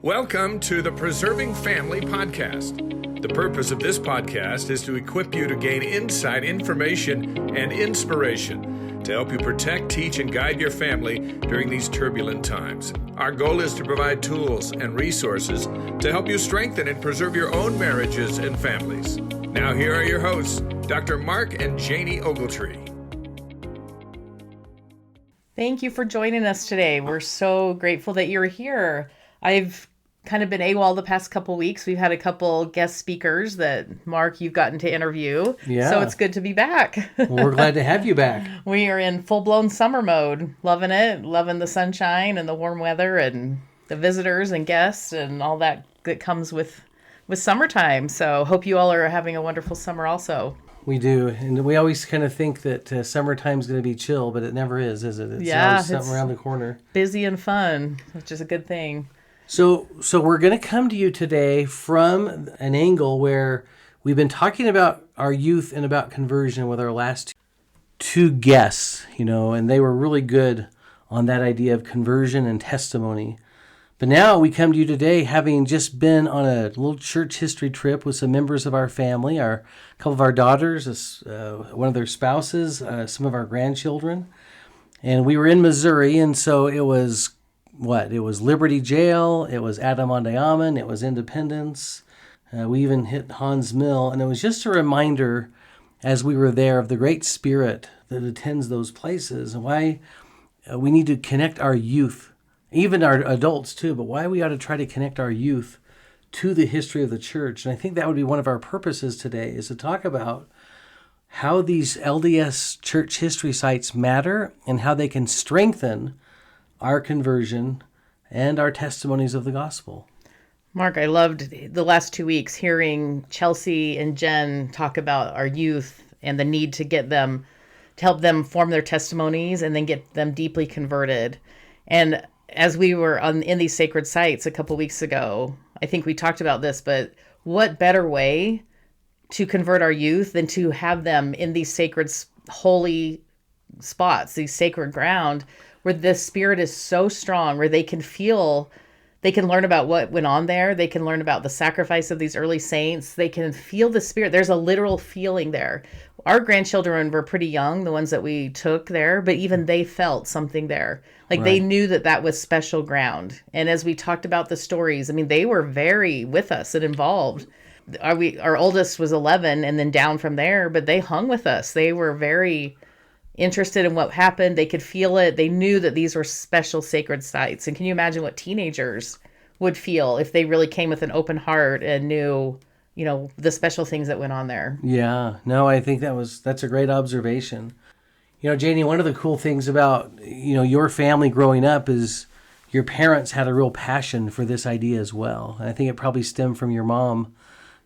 Welcome to the Preserving Family Podcast. The purpose of this podcast is to equip you to gain insight, information, and inspiration to help you protect, teach, and guide your family during these turbulent times. Our goal is to provide tools and resources to help you strengthen and preserve your own marriages and families. Now here are your hosts, Dr. Mark and Janie Ogletree. Thank you for joining us today. We're so grateful that you're here. I've kind of been AWOL the past couple weeks. We've had a couple guest speakers that, Mark, you've gotten to interview. Yeah. So it's good to be back. Well, we're glad to have you back. We are in full-blown summer mode. Loving it. Loving the sunshine and the warm weather and the visitors and guests and all that comes with summertime. So hope you all are having a wonderful summer also. We do. And we always kind of think that summertime's going to be chill, but it never is it? It's always something around the corner. Busy and fun, which is a good thing. So we're going to come to you today from an angle where we've been talking about our youth and about conversion with our last two guests, and they were really good on that idea of conversion and testimony. But now we come to you today having just been on a little church history trip with some members of our family, a couple of our daughters, one of their spouses, some of our grandchildren. And we were in Missouri, and so it was It was Liberty Jail, it was Adam-on-Diamond, it was Independence. We even hit Hans Mill, and it was just a reminder as we were there of the great spirit that attends those places and why we need to connect our youth, even our adults too, but why we ought to try to connect our youth to the history of the church. And I think that would be one of our purposes today, is to talk about how these LDS church history sites matter and how they can strengthen our conversion and our testimonies of the gospel. Mark, I loved the last 2 weeks hearing Chelsea and Jen talk about our youth and the need to get them, to help them form their testimonies and then get them deeply converted. And as we were in these sacred sites a couple weeks ago, I think we talked about this, but what better way to convert our youth than to have them in these sacred, holy spots, these sacred ground, where the spirit is so strong, where they can learn about what went on there. They can learn about the sacrifice of these early saints. They can feel the spirit. There's a literal feeling there. Our grandchildren were pretty young, the ones that we took there, but even they felt something there. Like They knew that was special ground. And as we talked about the stories, they were very with us and involved. Our oldest was 11 and then down from there, but they hung with us. They were very interested in what happened. They could feel it. They knew that these were special sacred sites. And can you imagine what teenagers would feel if they really came with an open heart and knew, the special things that went on there? Yeah, no, I think that's a great observation. Janie, one of the cool things about, your family growing up is your parents had a real passion for this idea as well. And I think it probably stemmed from your mom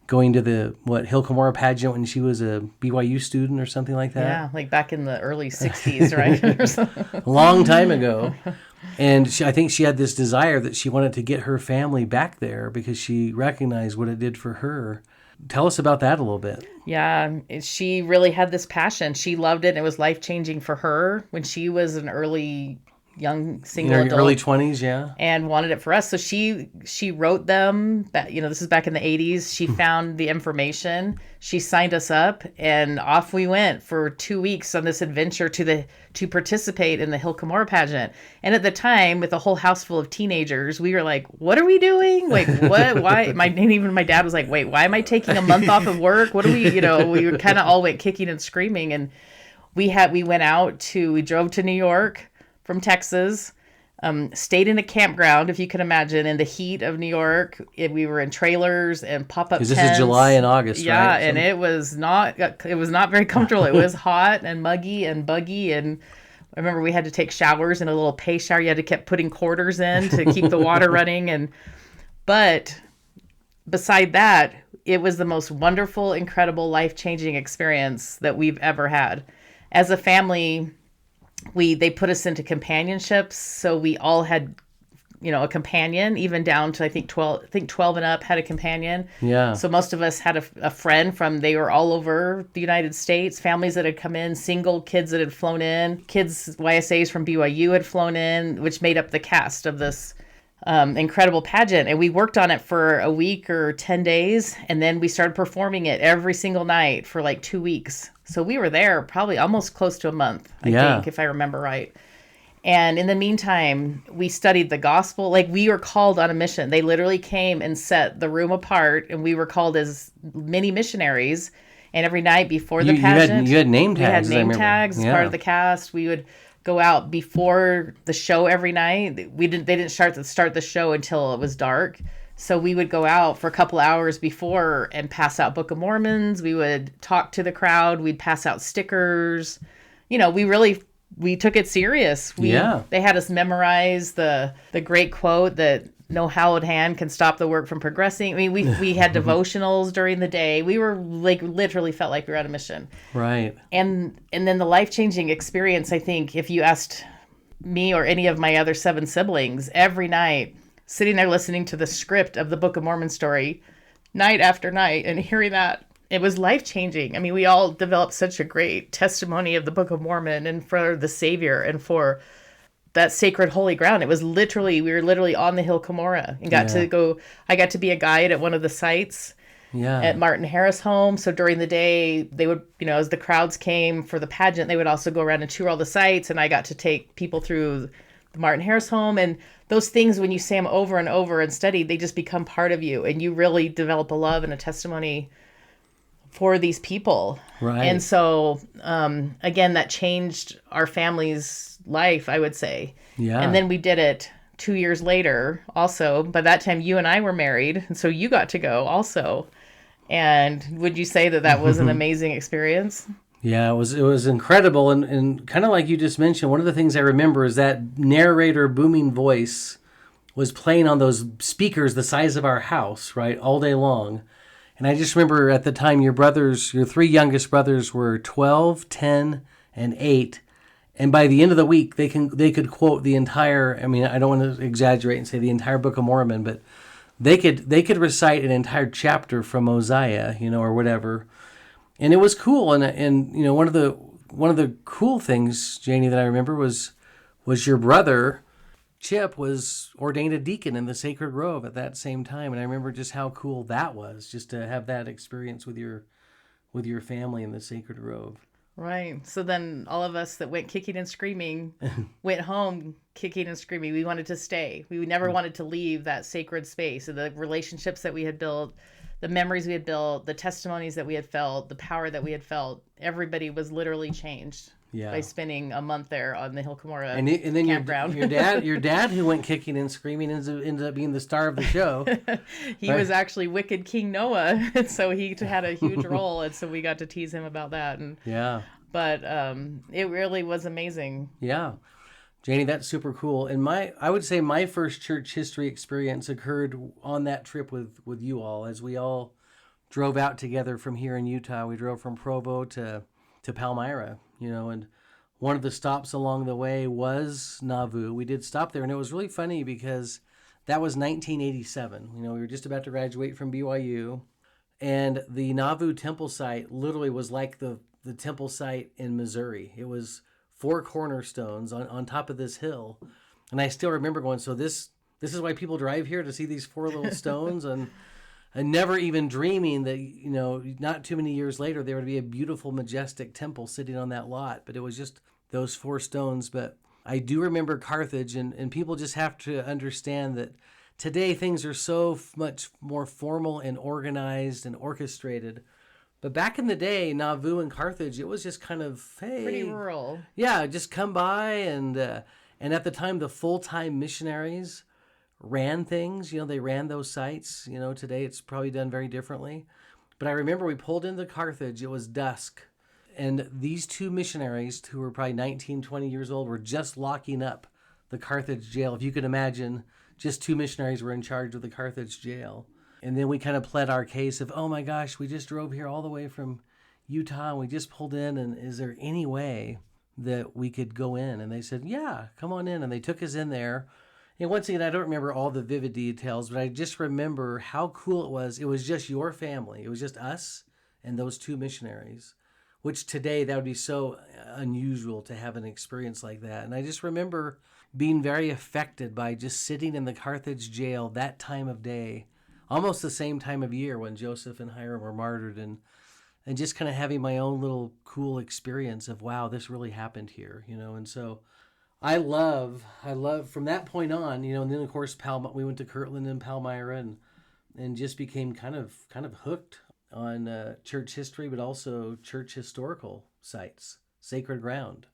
going to the Hill Cumorah pageant when she was a BYU student or something like that. Yeah, like back in the early 60s, right? A long time ago. And I think she had this desire that she wanted to get her family back there because she recognized what it did for her. Tell us about that a little bit. Yeah, she really had this passion. She loved it. And it was life-changing for her when she was an young single adult. Early 20s, yeah. And wanted it for us. So she wrote them, this is back in the 80s. She found the information. She signed us up and off we went for 2 weeks on this adventure to participate in the Hill Cumorah pageant. And at the time, with a whole house full of teenagers, we were like, what are we doing? Like, what, why? Even my dad was like, wait, why am I taking a month off of work? What do we, we kind of all went kicking and screaming. And we drove to New York from Texas, stayed in a campground, if you can imagine, in the heat of New York. We were in trailers and pop-up tents. This is July and August, yeah, right? And it was not very comfortable. It was hot and muggy and buggy. And I remember we had to take showers in a little pay shower. You had to keep putting quarters in to keep the water running. But beside that, it was the most wonderful, incredible, life-changing experience that we've ever had. As a family, they put us into companionships, so we all had, a companion, even down to I think 12 and up had a companion. Yeah. So most of us had a friend they were all over the United States, families that had come in, single kids that had flown in, YSAs from BYU had flown in, which made up the cast of this incredible pageant. And we worked on it for a week or 10 days. And then we started performing it every single night for like 2 weeks. So we were there probably almost close to a month, I think, if I remember right. And in the meantime, we studied the gospel. Like, we were called on a mission. They literally came and set the room apart, and we were called as mini missionaries. And every night before the pageant, you had name tags. We had name tags as part of the cast. We would go out before the show every night. They didn't start the show until it was dark. So we would go out for a couple hours before and pass out Book of Mormons. We would talk to the crowd. We'd pass out stickers. We took it serious. They had us memorize the great quote that no hallowed hand can stop the work from progressing. I mean, we had devotionals during the day. We were like literally felt like we were on a mission. Right. And then the life-changing experience, I think, if you asked me or any of my other 7 siblings, every night sitting there listening to the script of the Book of Mormon story night after night and hearing that, it was life-changing. I mean, we all developed such a great testimony of the Book of Mormon and for the Savior and for that sacred holy ground. We were literally on the Hill Cumorah and I got to be a guide at one of the sites at Martin Harris home. So during the day, they would, as the crowds came for the pageant, they would also go around and tour all the sites. And I got to take people through the Martin Harris home. And those things, when you say them over and over and study, they just become part of you. And you really develop a love and a testimony for these people. Right. And so, again, that changed our family's life, I would say. Yeah. And then we did it 2 years later also. By that time, you and I were married. And so you got to go also. And would you say that was an amazing experience? Yeah, it was incredible. And kind of like you just mentioned, one of the things I remember is that narrator booming voice was playing on those speakers the size of our house, right, all day long. And I just remember at the time your 3 youngest brothers were 12, 10, and 8. And by the end of the week, they could quote the entire, I mean, I don't want to exaggerate and say the entire Book of Mormon, but they could recite an entire chapter from Mosiah, or whatever. And it was cool. And one of the cool things, Janie, that I remember was your brother Chip was ordained a deacon in the Sacred Grove at that same time, and I remember just how cool that was, just to have that experience with your family in the Sacred Grove. Right. So then all of us that went kicking and screaming went home kicking and screaming. We wanted to stay. We never wanted to leave that sacred space. And the relationships that we had built, the memories we had built, the testimonies that we had felt, the power that we had felt, everybody was literally changed. By spending a month there on the Hill Cumorah and then campground. your dad who went kicking and screaming ended up being the star of the show. He was actually Wicked King Noah, and so he had a huge role, and so we got to tease him about that. But it really was amazing. Yeah, Janie, that's super cool. And I would say my first church history experience occurred on that trip with you all, as we all drove out together from here in Utah. We drove from Provo to Palmyra. And one of the stops along the way was Nauvoo. We did stop there, and it was really funny because that was 1987. We were just about to graduate from BYU, and the Nauvoo temple site literally was like the temple site in Missouri. It was 4 cornerstones on top of this hill, and I still remember going, so this is why people drive here, to see these 4 little stones, and never even dreaming that, not too many years later, there would be a beautiful, majestic temple sitting on that lot. But it was just those 4 stones. But I do remember Carthage, and people just have to understand that today things are so much more formal and organized and orchestrated. But back in the day, Nauvoo and Carthage, it was just kind of, hey. Pretty rural. Yeah, just come by. And at the time, the full-time missionaries ran things. They ran those sites. Today it's probably done very differently. But I remember we pulled into Carthage. It was dusk. And these 2 missionaries, who were probably 19, 20 years old, were just locking up the Carthage jail. If you could imagine, just 2 missionaries were in charge of the Carthage jail. And then we kind of pled our case of, oh my gosh, we just drove here all the way from Utah, and we just pulled in, and is there any way that we could go in? And they said, yeah, come on in. And they took us in there. And once again, I don't remember all the vivid details, but I just remember how cool it was. It was just your family. It was just us and those 2 missionaries, which today that would be so unusual to have an experience like that. And I just remember being very affected by just sitting in the Carthage jail that time of day, almost the same time of year when Joseph and Hiram were martyred, and just kind of having my own little cool experience of, wow, this really happened here, And so I love from that point on, and then of course we went to Kirtland and Palmyra, and just became kind of hooked on church history, but also church historical sites, sacred ground.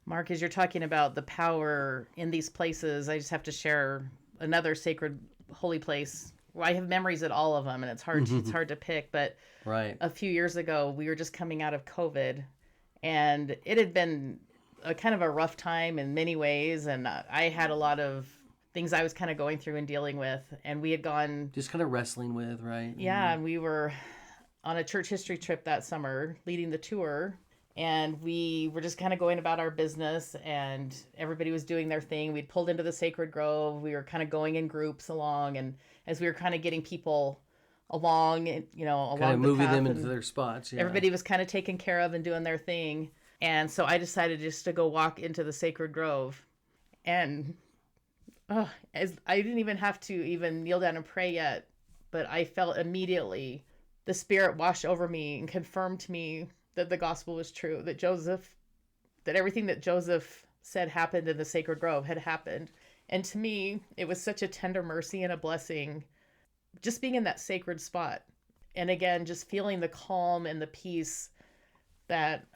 Mark, as you're talking about the power in these places, I just have to share another sacred holy place. Well, I have memories at all of them, and it's hard to pick. But right. A few years ago, we were just coming out of COVID, and it had been a kind of a rough time in many ways, and I had a lot of things I was kind of going through and dealing with, and we had gone just kind of wrestling with, right? Yeah, and we were on a church history trip that summer, leading the tour. And we were just kind of going about our business, and everybody was doing their thing. We'd pulled into the Sacred Grove. We were kind of going in groups along, and as we were kind of getting people along, along kind of the moving path, them into their spots. Yeah. Everybody was kind of taken care of and doing their thing. And so I decided just to go walk into the Sacred Grove, and as I didn't even have to even kneel down and pray yet, but I felt immediately the Spirit washed over me and confirmed to me that the gospel was true, that everything that Joseph said happened in the Sacred Grove had happened. And to me, it was such a tender mercy and a blessing just being in that sacred spot. And again, just feeling the calm and the peace that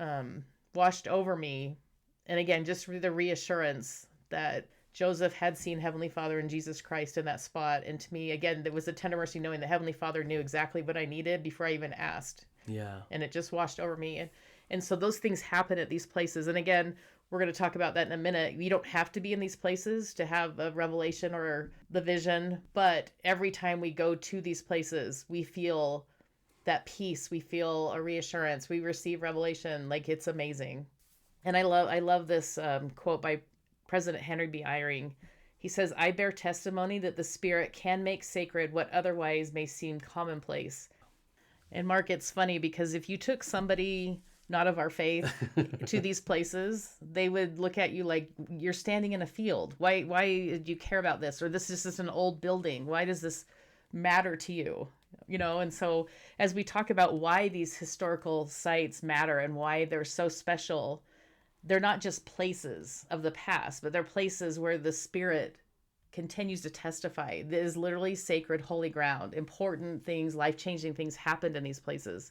washed over me. And again, just the reassurance that Joseph had seen Heavenly Father and Jesus Christ in that spot. And to me, again, there was a tender mercy knowing that Heavenly Father knew exactly what I needed before I even asked. Yeah. And it just washed over me. And so those things happen at these places. And again, we're going to talk about that in a minute. You don't have to be in these places to have a revelation or the vision. But every time we go to these places, we feel that peace. We feel a reassurance. We receive revelation. Like, it's amazing. And I love this quote by President Henry B. Eyring. He says, "I bear testimony that the Spirit can make sacred what otherwise may seem commonplace." And Mark, it's funny because if you took somebody not of our faith to these places, they would look at you like you're standing in a field. Why do you care about this? Or this is just an old building. Why does this matter to you? And so as we talk about why these historical sites matter and why they're so special, they're not just places of the past, but they're places where the Spirit continues to testify. This is literally sacred, holy ground. Important things, life-changing things happened in these places.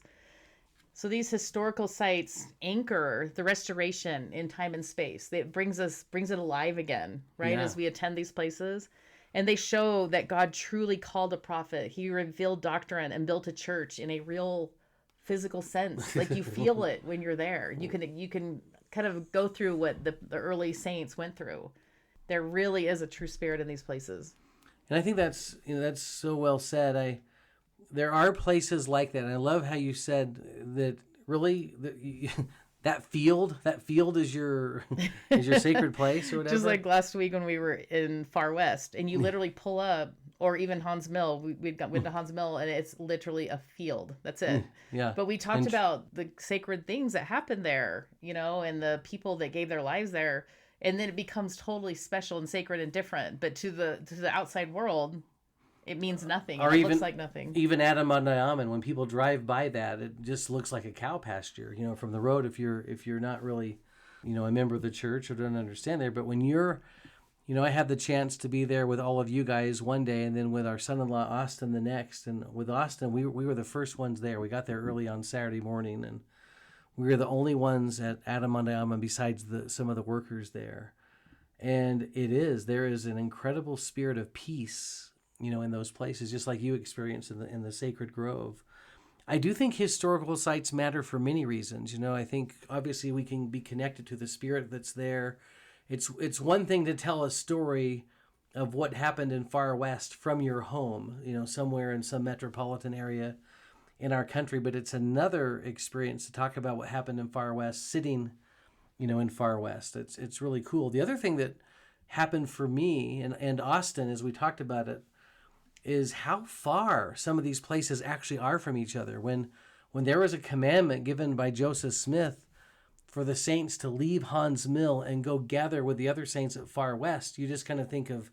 So these historical sites anchor the restoration in time and space. It brings it alive again, right? Yeah. As we attend these places. And they show that God truly called a prophet. He revealed doctrine and built a church in a real physical sense. Like, you feel it when you're there. You can kind of go through what the early saints went through. There really is a true Spirit in these places. And I think that's so well said. There are places like that. And I love how you said that really that field is your sacred place or whatever. Just like last week when we were in Far West, and you literally pull up, or even Hans Mill. Went to Hans Mill, and it's literally a field. That's it. Yeah. But we talked about the sacred things that happened there, and the people that gave their lives there. And then it becomes totally special and sacred and different. But to the outside world, it means nothing. Or it looks like nothing. Even Adam and Diamond, when people drive by that, it just looks like a cow pasture, from the road if you're not really, a member of the church or don't understand there. But when you're, I had the chance to be there with all of you guys one day, and then with our son-in-law Austin the next. And with Austin, we were the first ones there. We got there early on Saturday morning, and we were the only ones at Adamandayama besides some of the workers there. And there is an incredible spirit of peace, in those places, just like you experienced in the Sacred Grove. I do think historical sites matter for many reasons. I think obviously we can be connected to the Spirit that's there. It's one thing to tell a story of what happened in Far West from your home, somewhere in some metropolitan area in our country, but it's another experience to talk about what happened in Far West, sitting, in Far West. It's really cool. The other thing that happened for me and Austin, as we talked about it, is how far some of these places actually are from each other. When there was a commandment given by Joseph Smith for the saints to leave Hans Mill and go gather with the other saints at Far West. You just kind of think of,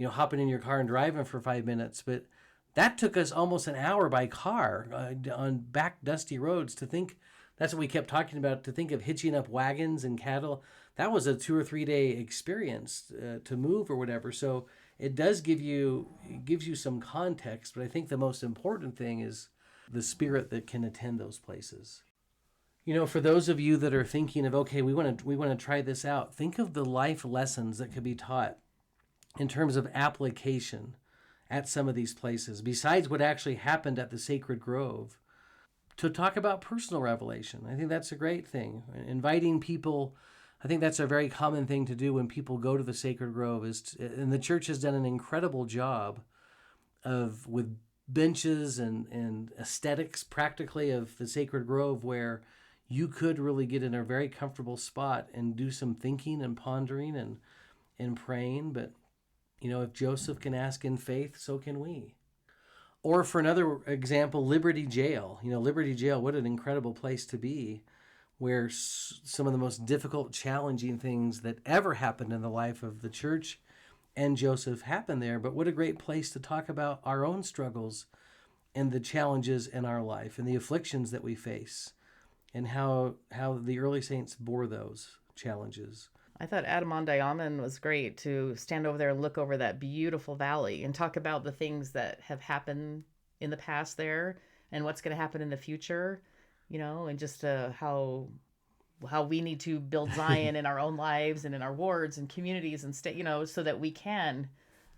hopping in your car and driving for 5 minutes. But that took us almost an hour by car on back dusty roads to think. That's what we kept talking about, to think of hitching up wagons and cattle. That was a 2 or 3 day experience to move or whatever. So it gives you some context. But I think the most important thing is the spirit that can attend those places. For those of you that are thinking of, okay, we want to try this out, think of the life lessons that could be taught in terms of application at some of these places, besides what actually happened at the Sacred Grove, to talk about personal revelation. I think that's a great thing. Inviting people, I think that's a very common thing to do when people go to the Sacred Grove, and the church has done an incredible job with benches and aesthetics practically of the Sacred Grove, where you could really get in a very comfortable spot and do some thinking and pondering and praying. But, if Joseph can ask in faith, so can we. Or for another example, Liberty Jail. Liberty Jail, what an incredible place to be, where some of the most difficult, challenging things that ever happened in the life of the church and Joseph happened there. But what a great place to talk about our own struggles and the challenges in our life and the afflictions that we face, and how the early saints bore those challenges. I thought Adamondiaman was great, to stand over there and look over that beautiful valley and talk about the things that have happened in the past there and what's going to happen in the future, and just how we need to build Zion in our own lives and in our wards and communities and state, so that we can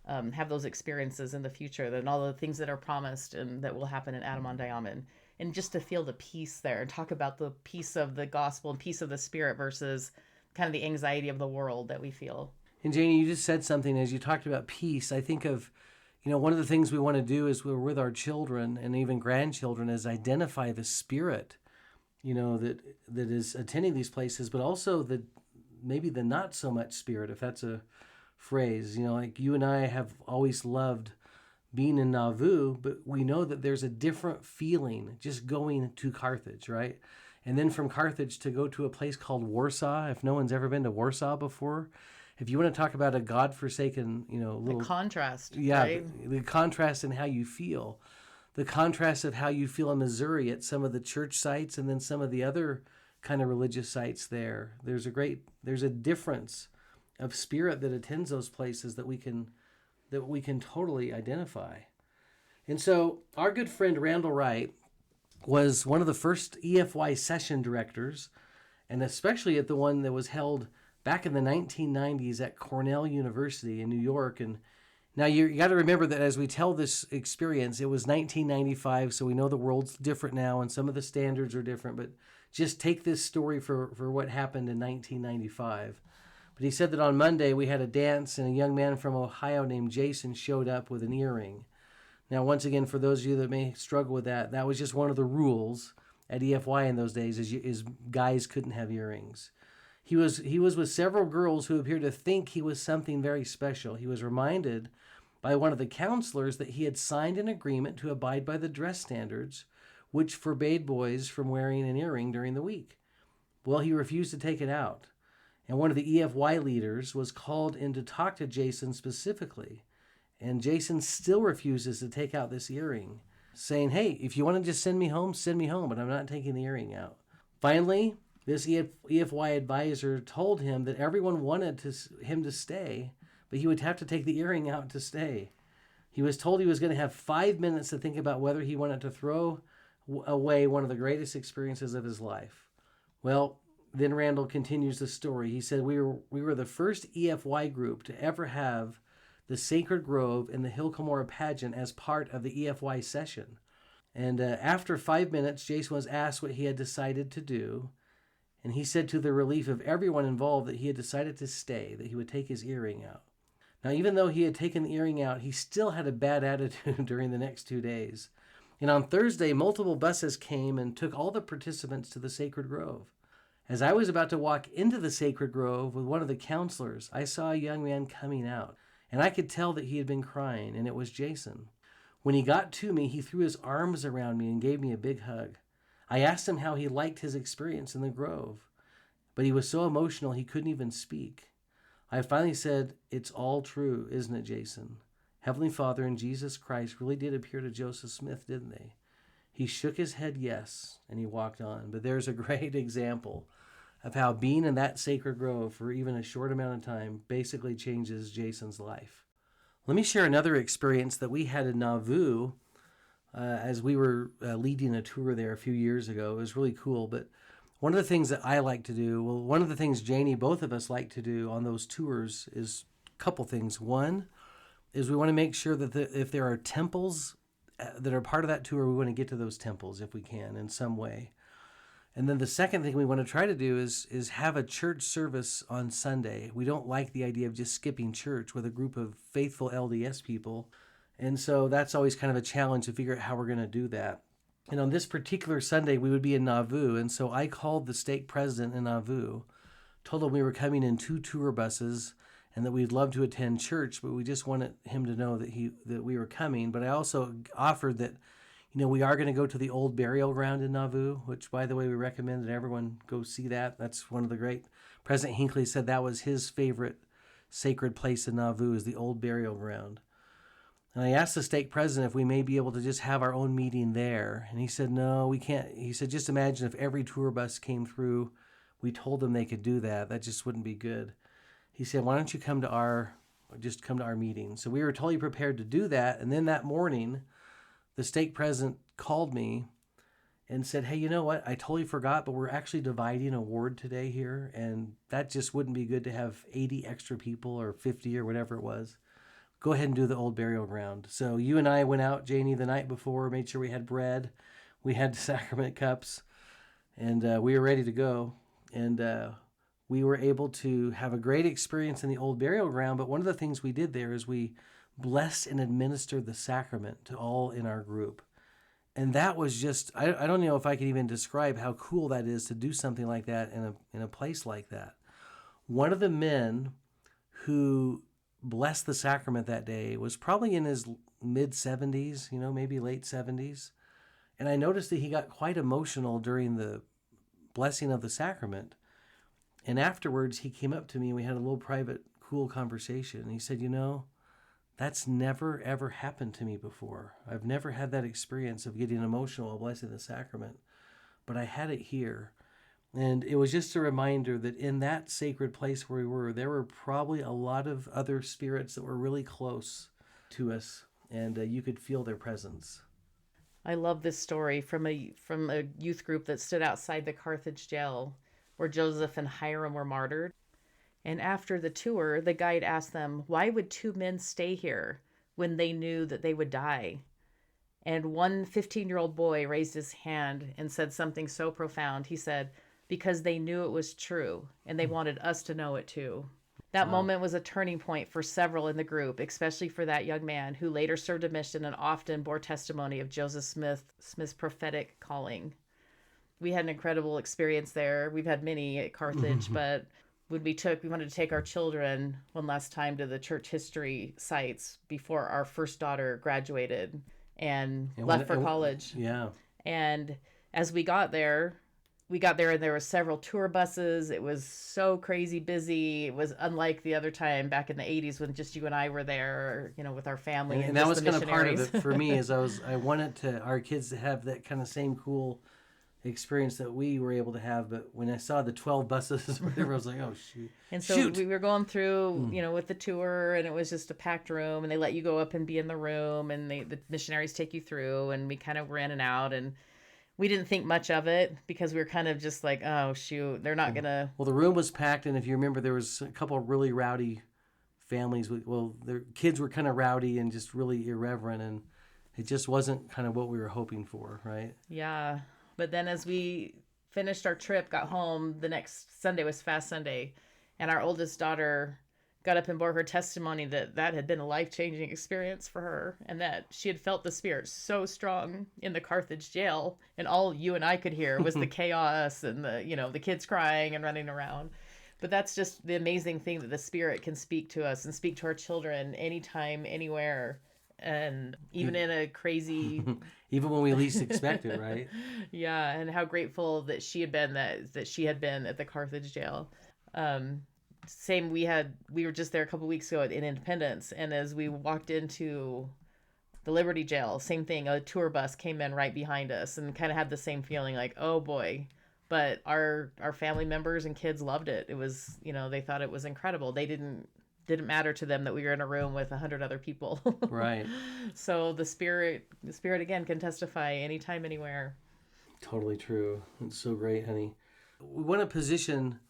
have those experiences in the future, and all the things that are promised and that will happen in Adamondiaman. And just to feel the peace there and talk about the peace of the gospel and peace of the spirit versus kind of the anxiety of the world that we feel. And Janie, you just said something as you talked about peace. I think of, one of the things we want to do is we're with our children and even grandchildren is identify the spirit, that is attending these places, but also maybe the not so much spirit, if that's a phrase. Like you and I have always loved being in Nauvoo, but we know that there's a different feeling just going to Carthage, right? And then from Carthage to go to a place called Warsaw, if no one's ever been to Warsaw before, if you want to talk about a godforsaken, little... The contrast, yeah, right? The contrast in how you feel. The contrast of how you feel in Missouri at some of the church sites and then some of the other kind of religious sites there. There's a difference of spirit that attends those places that we can totally identify. And so our good friend Randall Wright was one of the first EFY session directors, and especially at the one that was held back in the 1990s at Cornell University in New York. And now you got to remember that as we tell this experience, it was 1995, so we know the world's different now and some of the standards are different, but just take this story for what happened in 1995. But he said that on Monday we had a dance and a young man from Ohio named Jason showed up with an earring. Now, once again, for those of you that may struggle with that was just one of the rules at EFY in those days is guys couldn't have earrings. He was with several girls who appeared to think he was something very special. He was reminded by one of the counselors that he had signed an agreement to abide by the dress standards, which forbade boys from wearing an earring during the week. Well, he refused to take it out. And one of the EFY leaders was called in to talk to Jason specifically. And Jason still refuses to take out this earring, saying, hey, if you want to just send me home, but I'm not taking the earring out. Finally, this EFY advisor told him that everyone wanted him to stay, but he would have to take the earring out to stay. He was told he was going to have 5 minutes to think about whether he wanted to throw away one of the greatest experiences of his life. Well, then Randall continues the story. He said, we were the first EFY group to ever have the Sacred Grove and the Hill Cumorah pageant as part of the EFY session. And after 5 minutes, Jason was asked what he had decided to do. And he said to the relief of everyone involved that he had decided to stay, that he would take his earring out. Now, even though he had taken the earring out, he still had a bad attitude during the next 2 days. And on Thursday, multiple buses came and took all the participants to the Sacred Grove. As I was about to walk into the Sacred Grove with one of the counselors, I saw a young man coming out. And I could tell that he had been crying, and it was Jason. When he got to me, he threw his arms around me and gave me a big hug. I asked him how he liked his experience in the Grove. but he was so emotional he couldn't even speak. I finally said, "It's all true, isn't it, Jason? Heavenly Father and Jesus Christ really did appear to Joseph Smith, didn't they?" He shook his head yes, and he walked on. But there's a great example of how being in that sacred grove for even a short amount of time basically changes Jason's life. Let me share another experience that we had in Nauvoo as we were leading a tour there a few years ago. It was really cool. But one of the things that I like to do, well, one of the things Janie, both of us like to do on those tours is a couple things. One is we want to make sure that if there are temples that are part of that tour, we want to get to those temples if we can in some way. And then the second thing we want to try to do is have a church service on Sunday. We don't like the idea of just skipping church with a group of faithful LDS people. And so that's always kind of a challenge to figure out how we're going to do that. And on this particular Sunday, we would be in Nauvoo. And so I called the stake president in Nauvoo, told him we were coming in 2 tour buses and that we'd love to attend church, but we just wanted him to know that we were coming. But I also offered that, we are going to go to the old burial ground in Nauvoo, which, by the way, we recommend that everyone go see that. That's one of the great... President Hinckley said that was his favorite sacred place in Nauvoo, is the old burial ground. And I asked the stake president if we may be able to just have our own meeting there. And he said, no, we can't. He said, just imagine if every tour bus came through, we told them they could do that. That just wouldn't be good. He said, why don't you come to our meeting? So we were totally prepared to do that. And then that morning, the stake president called me and said, hey, you know what? I totally forgot, but we're actually dividing a ward today here. And that just wouldn't be good to have 80 extra people or 50 or whatever it was. Go ahead and do the old burial ground. So you and I went out, Janie, the night before, made sure we had bread. We had sacrament cups, and we were ready to go. And we were able to have a great experience in the old burial ground. But one of the things we did there is we blessed and administered the sacrament to all in our group. And that was just, I don't know if I can even describe how cool that is to do something like that in a place like that. One of the men who blessed the sacrament that day was probably in his mid-70s, maybe late 70s. And I noticed that he got quite emotional during the blessing of the sacrament. And afterwards, he came up to me and we had a little private, cool conversation. And he said, that's never, ever happened to me before. I've never had that experience of getting emotional while blessing the sacrament. But I had it here. And it was just a reminder that in that sacred place where we were, there were probably a lot of other spirits that were really close to us. And you could feel their presence. I love this story from a youth group that stood outside the Carthage jail where Joseph and Hiram were martyred. And after the tour, the guide asked them, why would 2 men stay here when they knew that they would die? And one 15-year-old boy raised his hand and said something so profound. He said, because they knew it was true and they wanted us to know it too. That moment was a turning point for several in the group, especially for that young man who later served a mission and often bore testimony of Joseph Smith's prophetic calling. We had an incredible experience there. We've had many at Carthage, but when we wanted to take our children one last time to the church history sites before our first daughter graduated and left for college. Yeah. And as we got there and there were several tour buses. It was so crazy busy. It was unlike the other time back in the 80s when just you and I were there, with our family. And that was kind of part of it for me is I wanted our kids to have that kind of same cool experience that we were able to have. But when I saw the 12 buses, whatever, I was like, oh, shoot. And so we were going through, with the tour, and it was just a packed room, and they let you go up and be in the room, and the missionaries take you through, and we kind of ran in and out, and we didn't think much of it because we were kind of just like, oh, shoot, they're not going to... Well, the room was packed, and if you remember, there was a couple of really rowdy families. Their kids were kind of rowdy and just really irreverent, and it just wasn't kind of what we were hoping for, right? Yeah. But then as we finished our trip, got home, the next Sunday was Fast Sunday, and our oldest daughter got up and bore her testimony that had been a life-changing experience for her, and that she had felt the Spirit so strong in the Carthage jail, and all you and I could hear was the chaos and the kids crying and running around. But that's just the amazing thing, that the Spirit can speak to us and speak to our children anytime, anywhere. And even in a crazy, Even when we least expect it, right? yeah, and how grateful that she had been that she had been at the Carthage jail. Same, we were just there a couple weeks ago in Independence, and as we walked into the Liberty jail, same thing. A tour bus came in right behind us, and kind of had the same feeling, like, oh boy. But our family members and kids loved it. It was, they thought it was incredible. They didn't matter to them that we were in a room with 100 other people. Right. So the spirit again can testify anytime, anywhere. Totally true. It's so great, honey. We want to position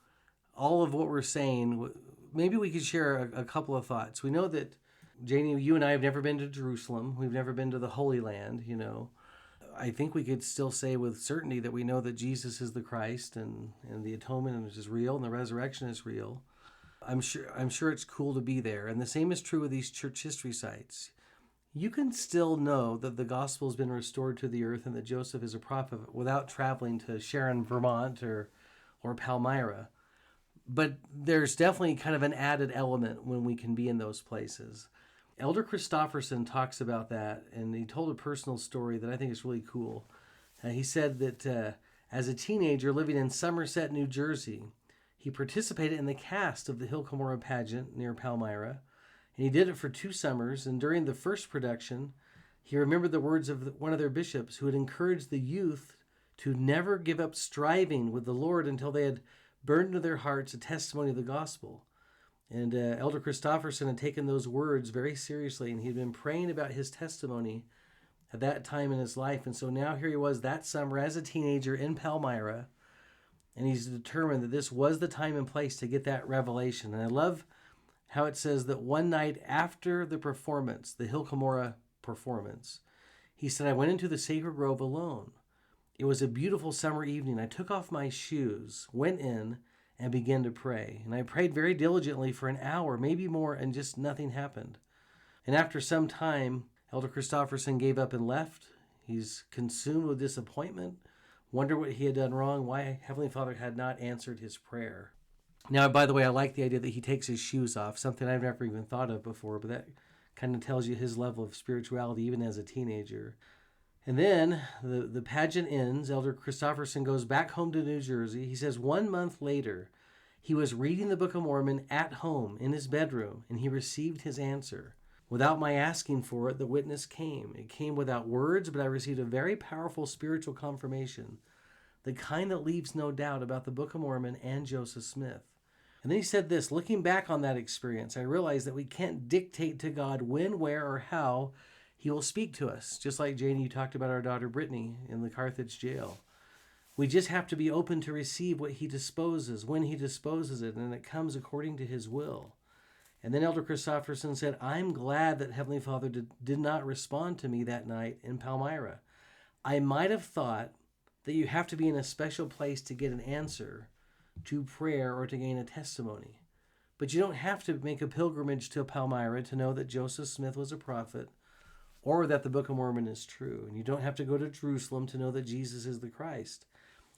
all of what we're saying. Maybe we could share a couple of thoughts. We know that, Janie, you and I have never been to Jerusalem. We've never been to the Holy Land, I think we could still say with certainty that we know that Jesus is the Christ and the atonement is real and the resurrection is real. I'm sure it's cool to be there. And the same is true with these church history sites. You can still know that the gospel has been restored to the earth and that Joseph is a prophet without traveling to Sharon, Vermont or Palmyra. But there's definitely kind of an added element when we can be in those places. Elder Christofferson talks about that, and he told a personal story that I think is really cool. He said that as a teenager living in Somerset, New Jersey, he participated in the cast of the Hill Cumorah pageant near Palmyra, and he did it for 2 summers, and during the first production, he remembered the words of one of their bishops who had encouraged the youth to never give up striving with the Lord until they had burned into their hearts a testimony of the gospel. And Elder Christofferson had taken those words very seriously, and he'd been praying about his testimony at that time in his life. And so now here he was that summer as a teenager in Palmyra, and he's determined that this was the time and place to get that revelation. And I love how it says that one night after the performance, the Hill Cumorah performance, he said, I went into the sacred grove alone. It was a beautiful summer evening. I took off my shoes, went in, and began to pray. And I prayed very diligently for an hour, maybe more, and just nothing happened. And after some time, Elder Christofferson gave up and left. He's consumed with disappointment, wonder what he had done wrong, why Heavenly Father had not answered his prayer. Now, by the way, I like the idea that he takes his shoes off, something I've never even thought of before, but that kind of tells you his level of spirituality even as a teenager. And then the pageant ends. Elder Christofferson goes back home to New Jersey. He says 1 month later, he was reading the Book of Mormon at home in his bedroom, and he received his answer. Without my asking for it, the witness came. It came without words, but I received a very powerful spiritual confirmation, the kind that leaves no doubt about the Book of Mormon and Joseph Smith. And then he said this, looking back on that experience, I realized that we can't dictate to God when, where, or how He will speak to us, just like Janie, you talked about our daughter Brittany in the Carthage jail. We just have to be open to receive what He disposes, when He disposes it, and it comes according to His will. And then Elder Christofferson said, I'm glad that Heavenly Father did not respond to me that night in Palmyra. I might have thought that you have to be in a special place to get an answer to prayer or to gain a testimony. But you don't have to make a pilgrimage to Palmyra to know that Joseph Smith was a prophet or that the Book of Mormon is true. And you don't have to go to Jerusalem to know that Jesus is the Christ.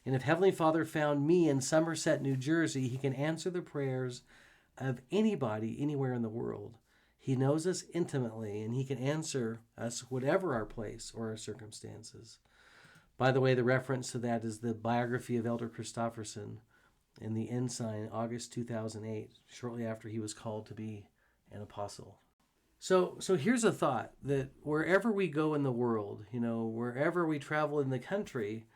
And if Heavenly Father found me in Somerset, New Jersey, He can answer the prayers of anybody anywhere in the world. He knows us intimately, and He can answer us whatever our place or our circumstances. By the way, the reference to that is the biography of Elder Christofferson in the Ensign, August 2008, shortly after he was called to be an apostle. So here's a thought, that wherever we go in the world, wherever we travel in the country,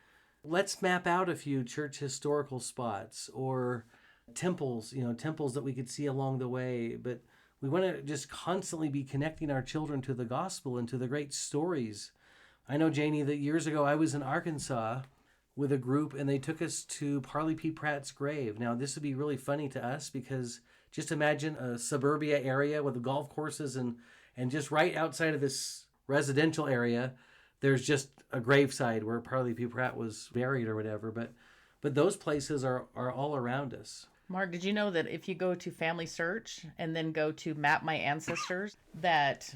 let's map out a few church historical spots or temples, temples that we could see along the way. But we want to just constantly be connecting our children to the gospel and to the great stories. I know, Janie, that years ago I was in Arkansas with a group, and they took us to Parley P. Pratt's grave. Now, this would be really funny to us because just imagine a suburbia area with golf courses, and just right outside of this residential area, there's just a graveside where Parley P. Pratt was buried or whatever. But those places are all around us. Mark, did you know that if you go to Family Search and then go to Map My Ancestors, that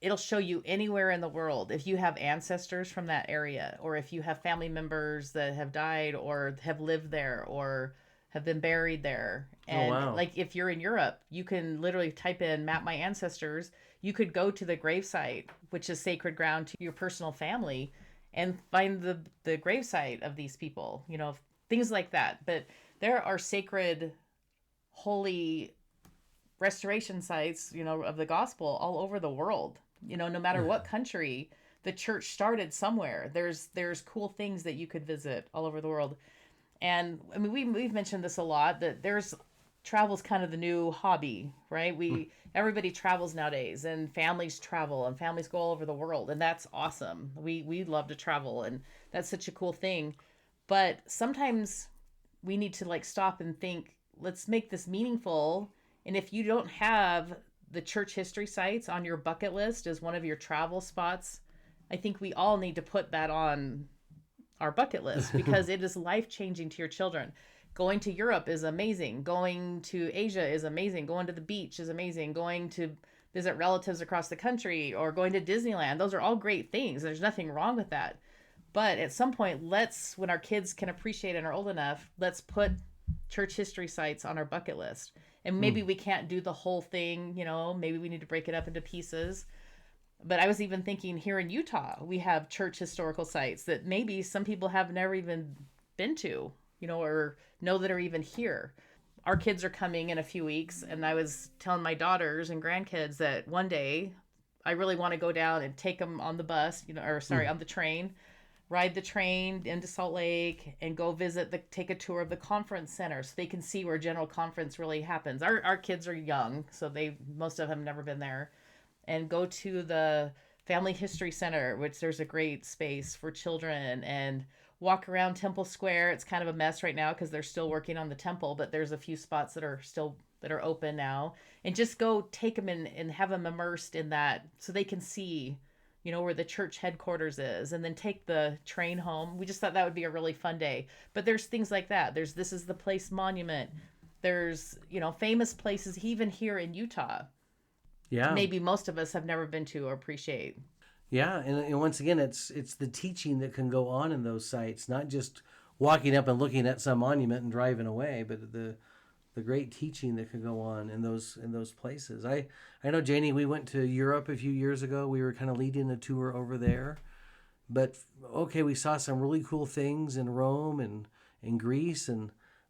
it'll show you anywhere in the world if you have ancestors from that area, or if you have family members that have died or have lived there or have been buried there. And like if you're in Europe, you can literally type in Map My Ancestors. You could go to the gravesite which is sacred ground to your personal family, and find the gravesite of these people, things like that. But there are sacred, holy restoration sites, of the gospel all over the world. No matter what country, the church started somewhere. There's cool things that you could visit all over the world. And I mean, we've mentioned this a lot, that travel's kind of the new hobby, right? Everybody travels nowadays, and families travel, and families go all over the world, and that's awesome. We love to travel, and that's such a cool thing. But sometimes we need to stop and think, let's make this meaningful. And if you don't have the church history sites on your bucket list as one of your travel spots, I think we all need to put that on our bucket list, because it is life-changing to your children. Going to Europe is amazing. Going to Asia is amazing. Going to the beach is amazing. Going to visit relatives across the country, or going to Disneyland. Those are all great things. There's nothing wrong with that. But at some point, when our kids can appreciate and are old enough, let's put church history sites on our bucket list. And maybe we can't do the whole thing, maybe we need to break it up into pieces. But I was even thinking, here in Utah, we have church historical sites that maybe some people have never even been to, or know that are even here. Our kids are coming in a few weeks, and I was telling my daughters and grandkids that one day I really want to go down and take them on the bus, on the train, ride the train into Salt Lake, and go take a tour of the conference center so they can see where General Conference really happens. Our kids are young, so most of them have never been there. And go to the Family History Center, which there's a great space for children, and walk around Temple Square. It's kind of a mess right now because they're still working on the temple, but there's a few spots that are open now. And just go take them in and have them immersed in that so they can see, where the church headquarters is, and then take the train home. We just thought that would be a really fun day. But there's things like that. This is the place monument. There's, famous places even here in Utah. Yeah. Maybe most of us have never been to or appreciate. Yeah, and once again, it's the teaching that can go on in those sites, not just walking up and looking at some monument and driving away, but the great teaching that can go on in those places. I know, Janie, we went to Europe a few years ago. We were kind of leading a tour over there. But, okay, we saw some really cool things in Rome and in Greece,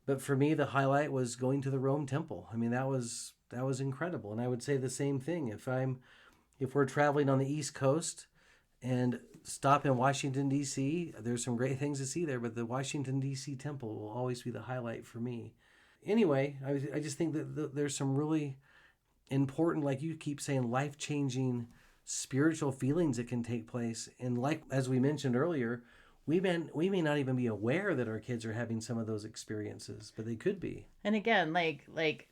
but for me, the highlight was going to the Rome Temple. I mean, that was incredible. And I would say the same thing. If we're traveling on the East Coast and stop in Washington, D.C., there's some great things to see there, but the Washington, D.C. Temple will always be the highlight for me. Anyway, I just think that there's some really important, like you keep saying, life-changing spiritual feelings that can take place. And as we mentioned earlier, we may not even be aware that our kids are having some of those experiences, but they could be. And again, like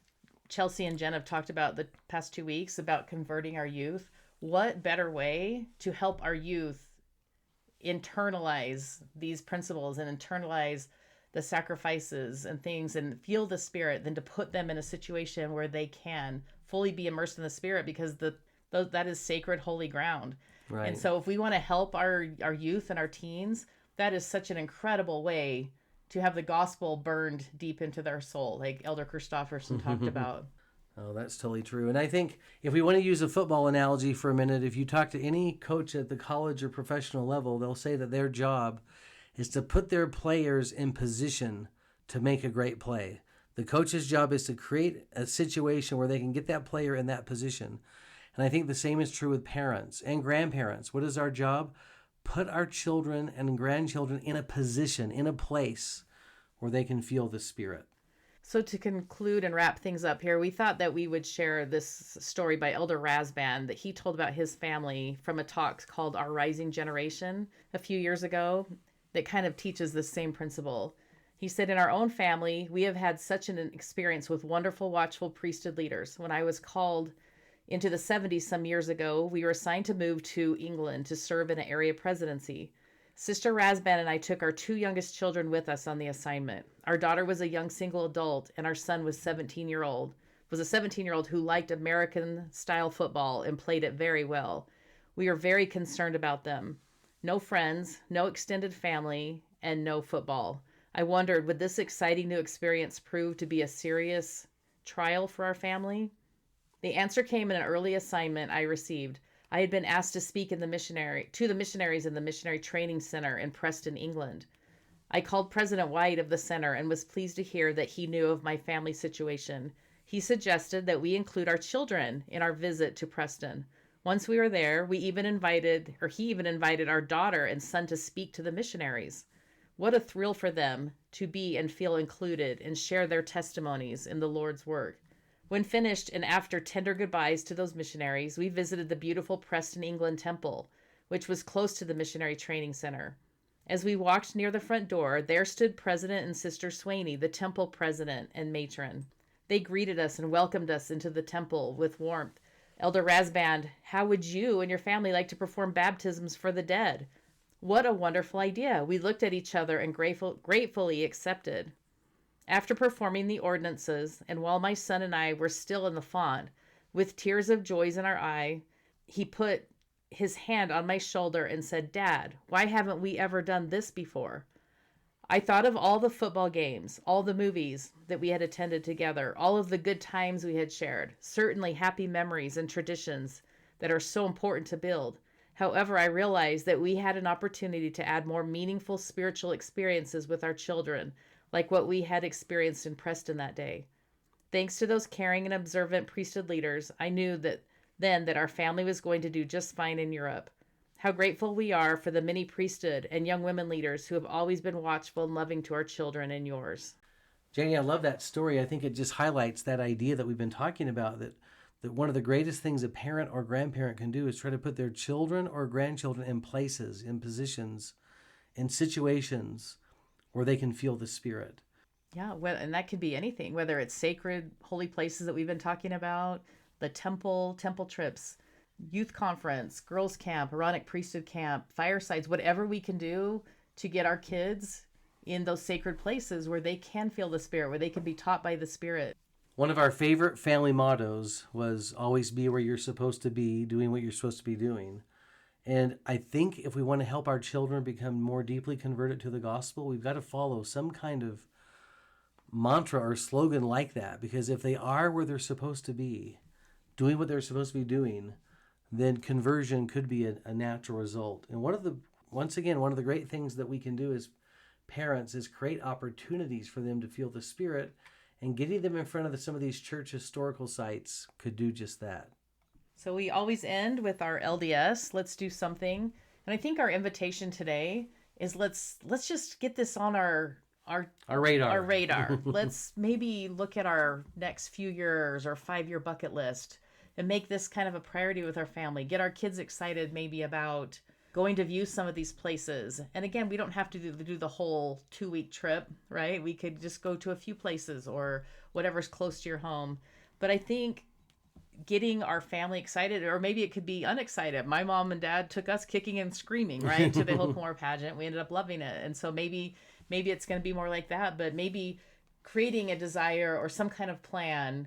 Chelsea and Jen have talked about the past 2 weeks about converting our youth. What better way to help our youth internalize these principles and internalize the sacrifices and things and feel the Spirit than to put them in a situation where they can fully be immersed in the Spirit, because that is sacred, holy ground. Right. And so if we want to help our youth and our teens, that is such an incredible way to have the gospel burned deep into their soul, like Elder Christofferson talked about. Oh, that's totally true. And I think if we want to use a football analogy for a minute, if you talk to any coach at the college or professional level, they'll say that their job is to put their players in position to make a great play. The coach's job is to create a situation where they can get that player in that position. And I think the same is true with parents and grandparents. What is our job? Put our children and grandchildren in a position, in a place where they can feel the Spirit. So to conclude and wrap things up here, we thought that we would share this story by Elder Razban that he told about his family from a talk called Our Rising Generation a few years ago that kind of teaches the same principle. He said, in our own family, we have had such an experience with wonderful, watchful priesthood leaders. When I was called into the 70s some years ago, we were assigned to move to England to serve in an area presidency. Sister Razban and I took our 2 youngest children with us on the assignment. Our daughter was a young single adult, and our son was a 17-year-old who liked American-style football and played it very well. We were very concerned about them. No friends, no extended family, and no football. I wondered, would this exciting new experience prove to be a serious trial for our family? The answer came in an early assignment I received. I had been asked to speak to the missionaries in the Missionary Training Center in Preston, England. I called President White of the center and was pleased to hear that he knew of my family situation. He suggested that we include our children in our visit to Preston. Once we were there, he even invited our daughter and son to speak to the missionaries. What a thrill for them to be and feel included and share their testimonies in the Lord's work. When finished and after tender goodbyes to those missionaries, we visited the beautiful Preston, England temple, which was close to the Missionary Training Center. As we walked near the front door, there stood President and Sister Swaney, the temple president and matron. They greeted us and welcomed us into the temple with warmth. Elder Rasband, how would you and your family like to perform baptisms for the dead? What a wonderful idea. We looked at each other and gratefully accepted. After performing the ordinances, and while my son and I were still in the font, with tears of joy in our eye, he put his hand on my shoulder and said, Dad, why haven't we ever done this before? I thought of all the football games, all the movies that we had attended together, all of the good times we had shared, certainly happy memories and traditions that are so important to build. However, I realized that we had an opportunity to add more meaningful spiritual experiences with our children, like what we had experienced in Preston that day. Thanks to those caring and observant priesthood leaders, I knew that our family was going to do just fine in Europe. How grateful we are for the many priesthood and young women leaders who have always been watchful and loving to our children and yours. Janie, I love that story. I think it just highlights that idea that we've been talking about, that one of the greatest things a parent or grandparent can do is try to put their children or grandchildren in places, in positions, in situations where they can feel the Spirit. Yeah, well, and that could be anything, whether it's sacred, holy places that we've been talking about, the temple trips, youth conference, girls camp, Aaronic priesthood camp, firesides, whatever we can do to get our kids in those sacred places where they can feel the Spirit, where they can be taught by the Spirit. One of our favorite family mottos was always be where you're supposed to be, doing what you're supposed to be doing. And I think if we want to help our children become more deeply converted to the gospel, we've got to follow some kind of mantra or slogan like that. Because if they are where they're supposed to be, doing what they're supposed to be doing, then conversion could be a natural result. And one of the great things that we can do as parents is create opportunities for them to feel the Spirit, and getting them in front of some of these church historical sites could do just that. So we always end with our LDS. Let's do something. And I think our invitation today is let's just get this on our radar. Our radar. Let's maybe look at our next few years or 5-year bucket list and make this kind of a priority with our family. Get our kids excited maybe about going to view some of these places. And again, we don't have to do the whole 2-week trip, right? We could just go to a few places or whatever's close to your home. But I think getting our family excited, or maybe it could be unexcited. My mom and dad took us kicking and screaming, right, to the Hillcomore pageant. We ended up loving it. And so maybe it's going to be more like that, but maybe creating a desire or some kind of plan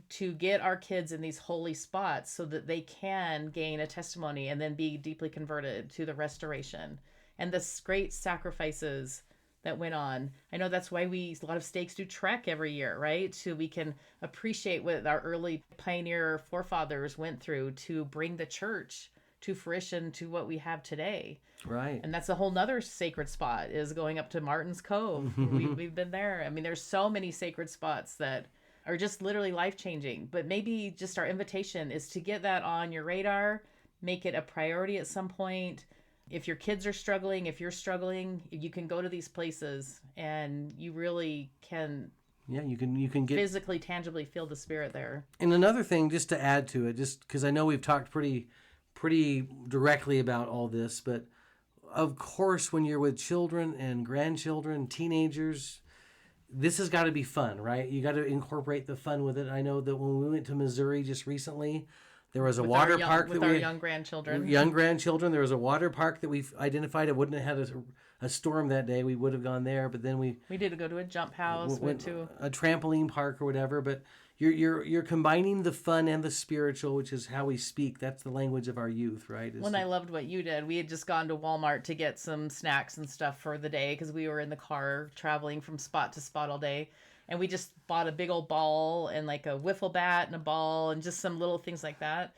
to get our kids in these holy spots so that they can gain a testimony and then be deeply converted to the restoration and the great sacrifices that went on. I know that's why a lot of stakes do trek every year, right? So we can appreciate what our early pioneer forefathers went through to bring the church to fruition to what we have today. Right. And that's a whole nother sacred spot, is going up to Martin's Cove. We've been there. I mean, there's so many sacred spots that are just literally life-changing. But maybe just our invitation is to get that on your radar, make it a priority at some point. If your kids are struggling, if you're struggling, you can go to these places and you really can. Yeah, you can get physically, tangibly feel the Spirit there. And another thing, just to add to it, just because I know we've talked pretty directly about all this, but of course, when you're with children and grandchildren, teenagers, this has got to be fun, right? You got to incorporate the fun with it. I know that when we went to Missouri just recently, there was a water park with our young grandchildren. There was a water park that we've identified. It wouldn't have had a storm that day. We would have gone there, but then we did go to a jump house, went to a trampoline park or whatever. But you're combining the fun and the spiritual, which is how we speak. That's the language of our youth, right? I loved what you did. We had just gone to Walmart to get some snacks and stuff for the day because we were in the car traveling from spot to spot all day. And we just bought a big old ball and like a wiffle bat and a ball and just some little things like that.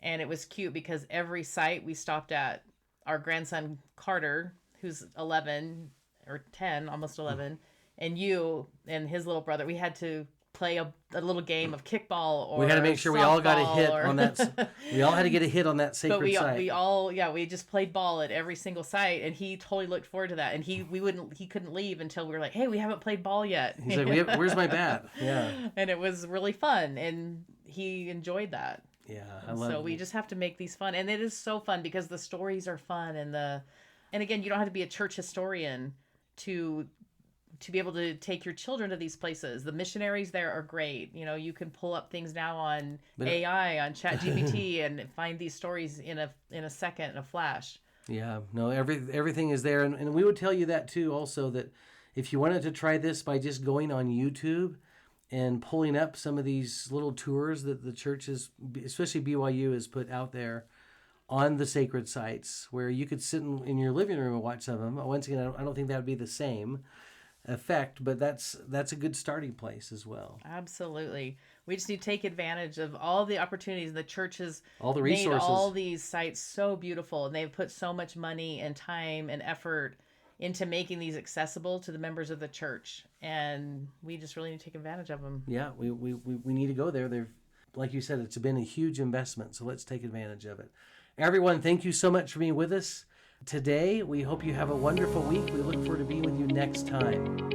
And it was cute because every site we stopped at, our grandson Carter, who's 11 or 10, almost 11, and you and his little brother, we had to play a little game of kickball or we had to make sure we all got a hit or... on that. We all had to get a hit on that sacred site. We just played ball at every single site, and he totally looked forward to that. And he couldn't leave until we were like, hey, we haven't played ball yet. He's like, where's my bat? Yeah. And it was really fun, and he enjoyed that. Yeah, I love it. So we just have to make these fun, and it is so fun because the stories are fun, and again, you don't have to be a church historian to be able to take your children to these places. The missionaries there are great. You know, you can pull up things now on AI, on ChatGPT, and find these stories in a second, in a flash. Yeah, no, everything is there, and we would tell you that too. Also, that if you wanted to try this by just going on YouTube and pulling up some of these little tours that the churches, especially BYU, has put out there on the sacred sites, where you could sit in your living room and watch some of them. Once again, I don't think that would be the same effect, but that's a good starting place as well. Absolutely. We just need to take advantage of all the opportunities. The church has all the resources, made all these sites so beautiful, and they've put so much money and time and effort into making these accessible to the members of the church, and we just really need to take advantage of them. Yeah, we need to go there. They're, like you said, it's been a huge investment, so let's take advantage of it. Everyone, thank you so much for being with us today. We hope you have a wonderful week. We look forward to being with you next time.